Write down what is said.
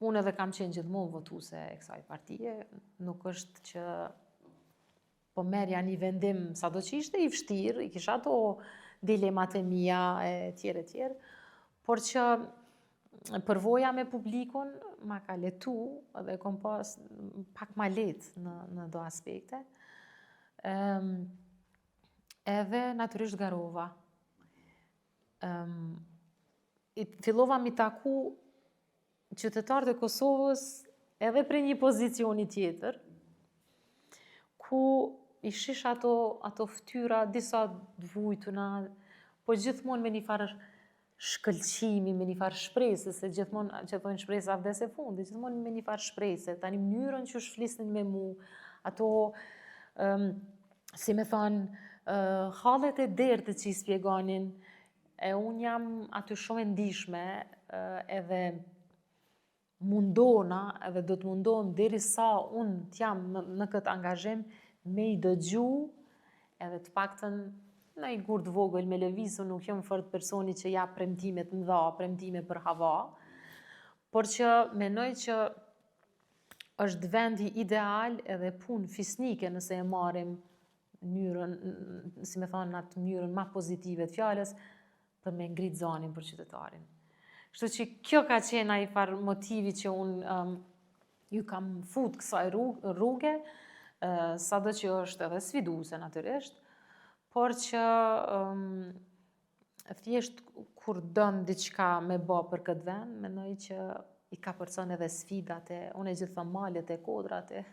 Unë edhe kam qenë gjithmonë votuese e kësaj partije, nuk është që po merja një vendim sa do që ishte i vështirë, i kisha ato dilemat e mia e tjerë, por që përvoja me publikun ma ka letu edhe kom pas pak ma letë në do aspekte. Edhe natyrisht garova. Fillova mi taku qytetarët e Kosovës edhe për një pozicioni tjetër, ku i shish ato ftyra, disa dvujtuna, po gjithmonë me një farë shkëlqimi, me një farë shpresë, se gjithmonë që thonë shpresë avdes e fundi, gjithmonë me një farë shpresë, tani mënyrën që shflisnin me mu, ato, si me thonë, hallet e dertë që i spjegonin, e unë jam aty shumë e ndishme, edhe mundona, edhe do të mundohem deri sa unë t'jam në këtë angazhim, me i dëgju, edhe të paktën në i gurë të vogël me lëvizu, nuk jam fort personi që ja premtimet më dha, premtime për hava, por që menoj që është vendi ideal edhe punë fisnike nëse e marim mënyrën, si me thonë atë mënyrën ma pozitive të fjales, për me ngritë zanin për qytetarin. Kështu që kjo ka qenë ai farë motivi që unë ju kam fut kësaj rruge, sado që është edhe sfiduese natyrisht, por që thjesht kur dën diçka me bë për këtë vend, mendoj që i ka përcën edhe sfidat e, unë e gjithë thëm malet e kodrat e